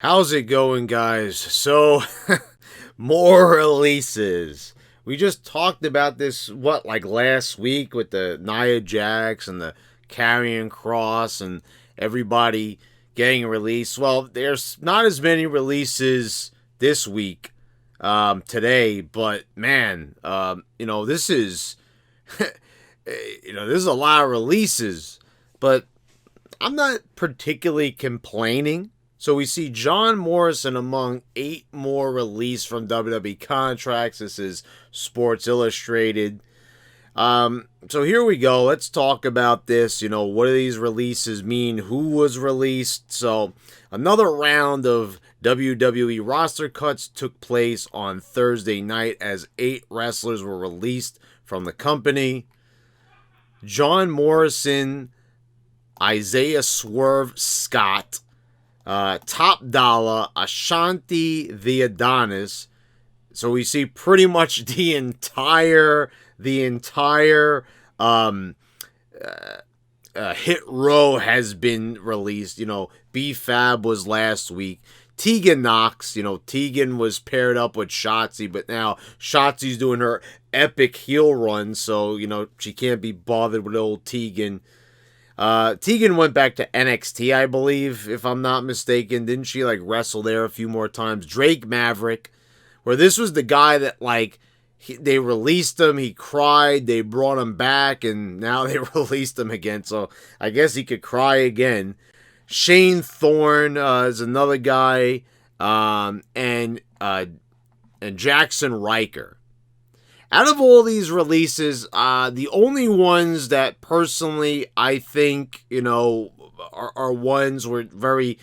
How's it going, guys? So, more releases. We just talked about this, like last week with the Nia Jax and the Karrion Cross and everybody getting released. Well, there's not as many releases this week, today, but man, this is, this is a lot of releases, but I'm not particularly complaining. So we see John Morrison among 8 more released from WWE contracts. This is Sports Illustrated. So here we go. Let's talk about this. What do these releases mean? Who was released? So another round of WWE roster cuts took place on Thursday night as 8 wrestlers were released from the company. John Morrison, Isaiah Swerve Scott, Top Dollar, Ashanti the Adonis. So we see pretty much the entire hit row has been released. B-Fab was last week. Tegan Knox, Tegan was paired up with Shotzi, but now Shotzi's doing her epic heel run, so, she can't be bothered with old Tegan. Tegan went back to NXT, I believe, if I'm not mistaken. Didn't she, wrestle there a few more times? Drake Maverick, where this was the guy that, they released him, he cried, they brought him back, and now they released him again, so I guess he could cry again. Shane Thorne is another guy, and Jaxson Ryker. Out of all these releases, the only ones that personally I think, are ones where very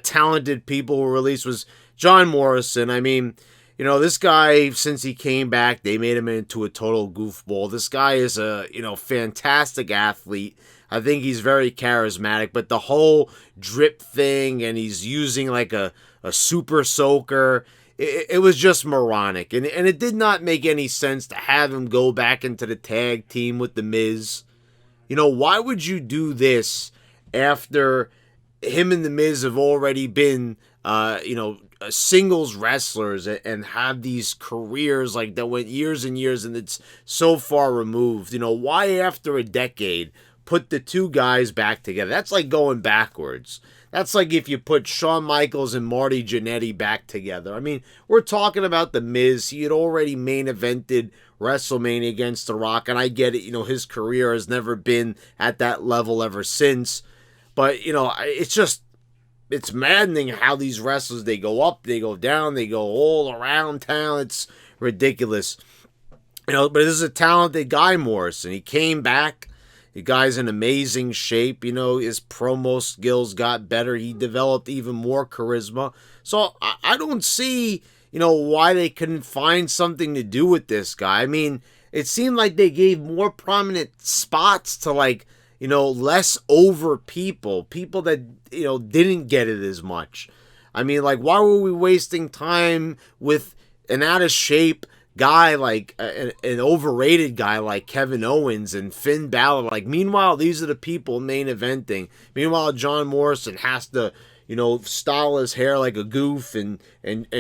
talented people were released was John Morrison. I mean, this guy, since he came back, they made him into a total goofball. This guy is a, fantastic athlete. I think he's very charismatic, but the whole drip thing and he's using a super soaker, it was just moronic. And it did not make any sense to have him go back into the tag team with The Miz. Why would you do this after him and The Miz have already been, singles wrestlers and have these careers that went years and years and it's so far removed? Why after a decade put the two guys back together? That's like going backwards. That's like if you put Shawn Michaels and Marty Jannetty back together. I mean, we're talking about The Miz. He had already main evented WrestleMania against The Rock, and I get it. His career has never been at that level ever since. But, it's maddening how these wrestlers, they go up, they go down, they go all around town. It's ridiculous. But this is a talented guy, Morrison. He came back. The guy's in amazing shape. His promo skills got better. He developed even more charisma. So I don't see, why they couldn't find something to do with this guy. I mean, it seemed like they gave more prominent spots to less over people that, didn't get it as much. I mean, why were we wasting time with an out of shape guy an overrated guy like Kevin Owens and Finn Balor? Meanwhile, these are the people main eventing. Meanwhile, John Morrison has to, style his hair like a goof and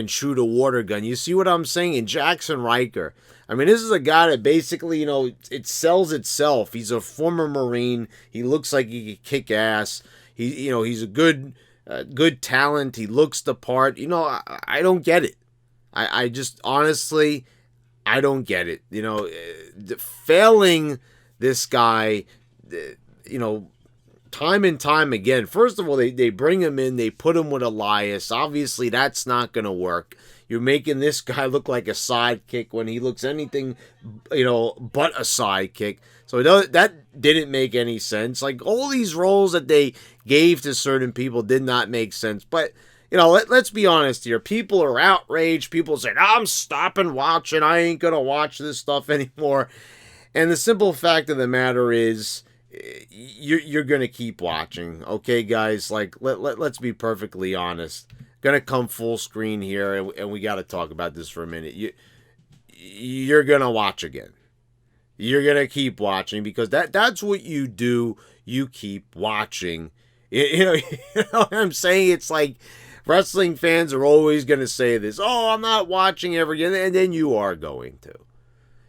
shoot a water gun. You see what I'm saying? And Jaxson Ryker. I mean, this is a guy that basically, it sells itself. He's a former Marine. He looks like he could kick ass. He's a good talent. He looks the part. I don't get it. I just honestly, I don't get it. Failing this guy, time and time again. First of all, they bring him in, they put him with Elias. Obviously, that's not going to work. You're making this guy look like a sidekick when he looks anything, but a sidekick. So that didn't make any sense. All these roles that they gave to certain people did not make sense. But let's be honest here. People are outraged. People say, I'm stopping watching. I ain't going to watch this stuff anymore. And the simple fact of the matter is, you're going to keep watching. Okay, guys? Let's be perfectly honest. Going to come full screen here, and we got to talk about this for a minute. You're going to watch again. You're going to keep watching because that's what you do. You keep watching. You know what I'm saying? It's Wrestling fans are always going to say this. Oh, I'm not watching ever again. And then you are going to.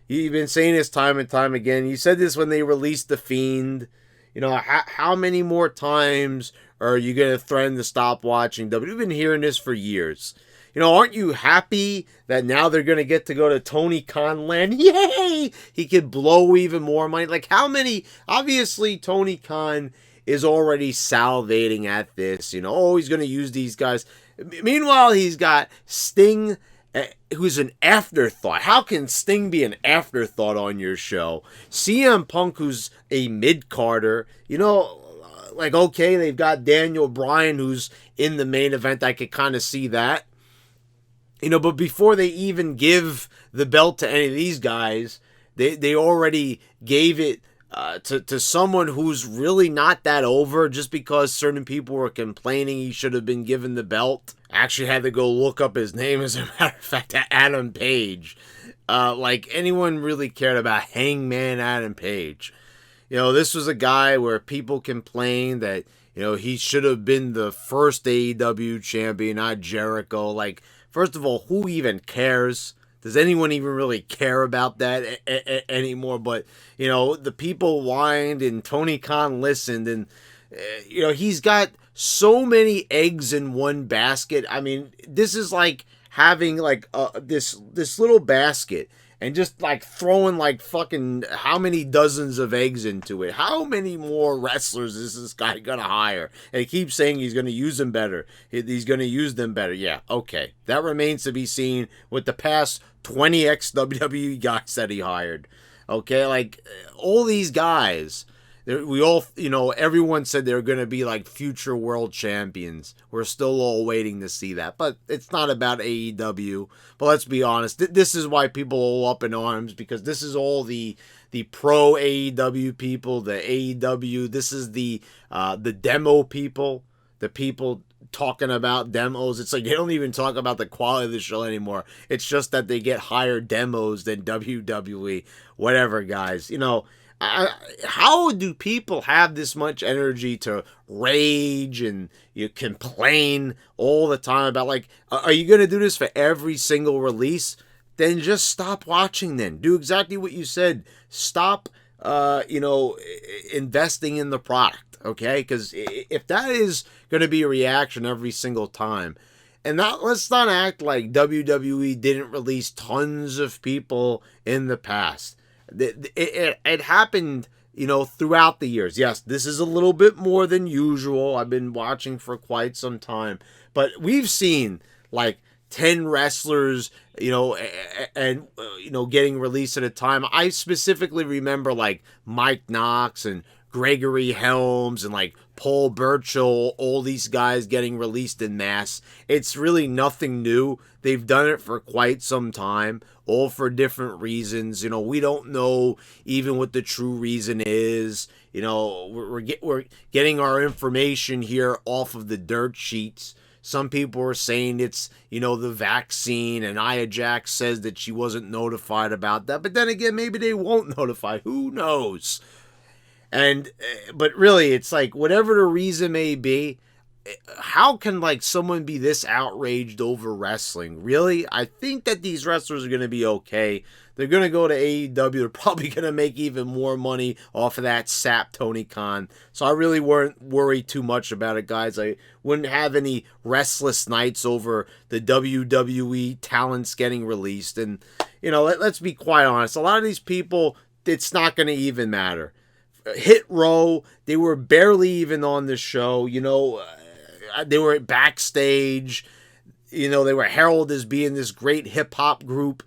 You've been saying this time and time again. You said this when they released The Fiend. You know, how many more times are you going to threaten to stop watching WWE? We've been hearing this for years. You know, aren't you happy that now they're going to get to go to Tony Khan land? Yay! He could blow even more money. Like, how many? Obviously, Tony Khan is already salivating at this. You know, oh, he's going to use these guys. Meanwhile, he's got Sting, who's an afterthought. How can Sting be an afterthought on your show? CM Punk, who's a mid-carder. You know, like, okay, they've got Daniel Bryan, who's in the main event. I could kind of see that. You know, but before they even give the belt to any of these guys, they already gave it to someone who's really not that over, just because certain people were complaining he should have been given the belt. I actually had to go look up his name, as a matter of fact, Adam Page. Like, anyone really cared about Hangman Adam Page? You know, this was a guy where people complained that, you know, he should have been the first AEW champion, not Jericho. Like, first of all, who even cares? Does anyone even really care about that anymore? But, you know, the people whined and Tony Khan listened. And, you know, he's got so many eggs in one basket. I mean, this is like having, like, this little basket and just, like, throwing, like, fucking how many dozens of eggs into it. How many more wrestlers is this guy going to hire? And he keeps saying he's going to use them better. He's going to use them better. Yeah, okay. That remains to be seen with the past 20 ex-WWE guys that he hired. Okay, like, all these guys, we all, you know, everyone said they're going to be like future world champions. We're still all waiting to see that. But it's not about AEW. But let's be honest, this is why people are all up in arms, because this is all the pro AEW people, the AEW, this is the demo people, the people talking about demos. It's like they don't even talk about the quality of the show anymore. It's just that they get higher demos than WWE. Whatever, guys. You know, how do people have this much energy to rage and you complain all the time about, like, are you going to do this for every single release? Then just stop watching then. Do exactly what you said. Stop, you know, investing in the product. Okay, because if that is going to be a reaction every single time, and let's not act like WWE didn't release tons of people in the past. It happened, you know, throughout the years. Yes, this is a little bit more than usual. I've been watching for quite some time, but we've seen like 10 wrestlers, you know, and you know, getting released at a time. I specifically remember like Mike Knox and Gregory Helms and like Paul Burchill, all these guys getting released in mass. It's really nothing new. They've done it for quite some time, all for different reasons. You know, we don't know even what the true reason is. You know, we're getting our information here off of the dirt sheets. Some people are saying it's, you know, the vaccine, and Nia Jax says that she wasn't notified about that. But then again, maybe they won't notify. Who knows? And, but really, it's like, whatever the reason may be, how can, like, someone be this outraged over wrestling? Really? I think that these wrestlers are going to be okay. They're going to go to AEW. They're probably going to make even more money off of that sap Tony Khan. So I really weren't worried too much about it, guys. I wouldn't have any restless nights over the WWE talents getting released. And, you know, let's be quite honest. A lot of these people, it's not going to even matter. Hit Row, they were barely even on the show. You know, they were backstage. You know, they were heralded as being this great hip-hop group.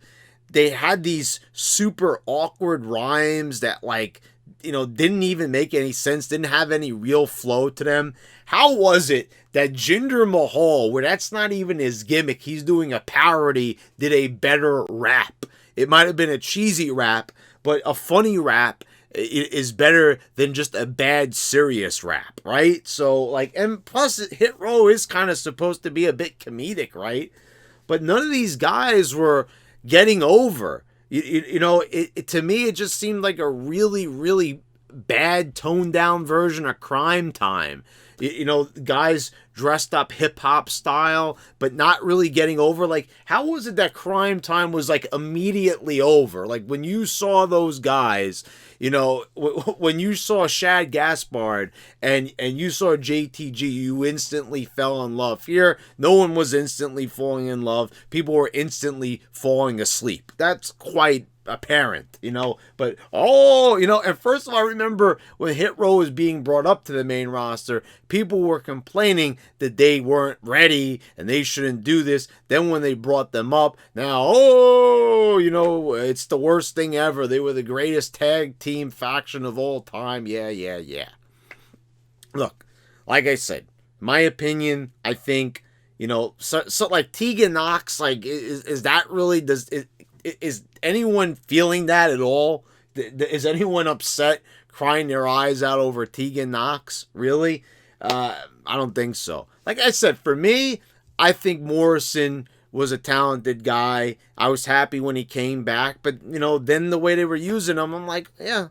They had these super awkward rhymes that, like, you know, didn't even make any sense, didn't have any real flow to them. How was it that Jinder Mahal, where that's not even his gimmick, he's doing a parody, did a better rap? It might have been a cheesy rap, but a funny rap is better than just a bad serious rap, right? So, like, and plus Hit Row is kind of supposed to be a bit comedic, right? But none of these guys were getting over. You know, to me, it just seemed like a really, really bad toned down version of Crime Time. You know, guys dressed up hip hop style, but not really getting over. Like, how was it that Crime Time was like immediately over? Like, when you saw those guys, you know, when you saw Shad Gaspard and you saw JTG, you instantly fell in love. Here, no one was instantly falling in love. People were instantly falling asleep. That's quite apparent, you know. But you know, and first of all, I remember when Hit Row was being brought up to the main roster, people were complaining that they weren't ready and they shouldn't do this. Then when they brought them up, now, you know, it's the worst thing ever. They were the greatest tag team faction of all time. Yeah. Look, like I said, my opinion, I think, you know, so like Tegan Knox, like, is that really, is anyone feeling that at all? Is anyone upset, crying their eyes out over Tegan Knox? Really? I don't think so. Like I said, for me, I think Morrison was a talented guy. I was happy when he came back, but, you know, then the way they were using him, I'm like, yeah,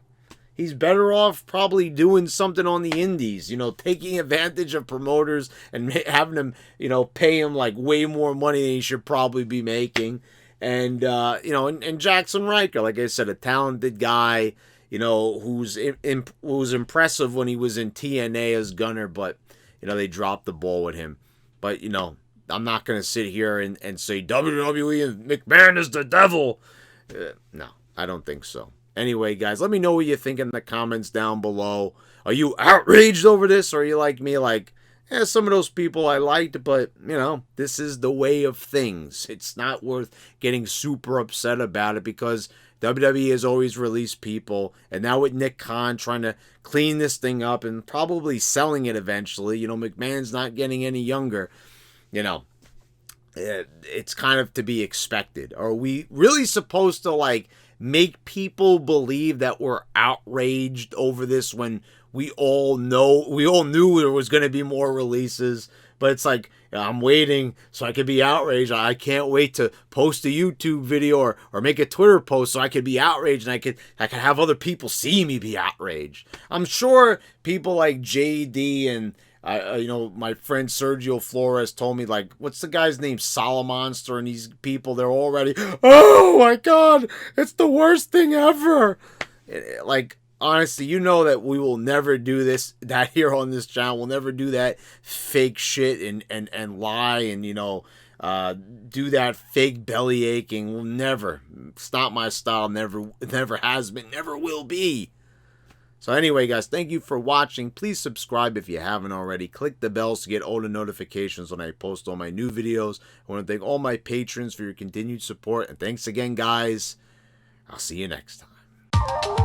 he's better off probably doing something on the indies, you know, taking advantage of promoters and having them, you know, pay him like way more money than he should probably be making. And, you know, and Jaxson Ryker, like I said, a talented guy, you know, who's impressive when he was in TNA as Gunner, but, you know, they dropped the ball with him. But, you know, I'm not going to sit here and say WWE and McMahon is the devil. No, I don't think so. Anyway, guys, let me know what you think in the comments down below. Are you outraged over this, or are you like me, like, some of those people I liked, but, you know, this is the way of things. It's not worth getting super upset about it, because WWE has always released people, and now with Nick Khan trying to clean this thing up and probably selling it eventually, you know, McMahon's not getting any younger, you know, it's kind of to be expected. Are we really supposed to, like, make people believe that we're outraged over this when we all knew there was going to be more releases? But it's like, I'm waiting so I could be outraged. I can't wait to post a YouTube video or make a Twitter post so I could be outraged, and I could have other people see me be outraged. I'm sure people like JD and you know, my friend Sergio Flores told me, like, what's the guy's name? Solomonster, and these people, they're already, oh my God, it's the worst thing ever. Like, honestly, you know that we will never do that here on this channel. We'll never do that fake shit and lie and, you know, do that fake belly aching. We'll never. It's not my style. Never has been, never will be. So anyway, guys, thank you for watching. Please subscribe if you haven't already. Click the bells to get all the notifications when I post all my new videos. I want to thank all my patrons for your continued support. And thanks again, guys. I'll see you next time.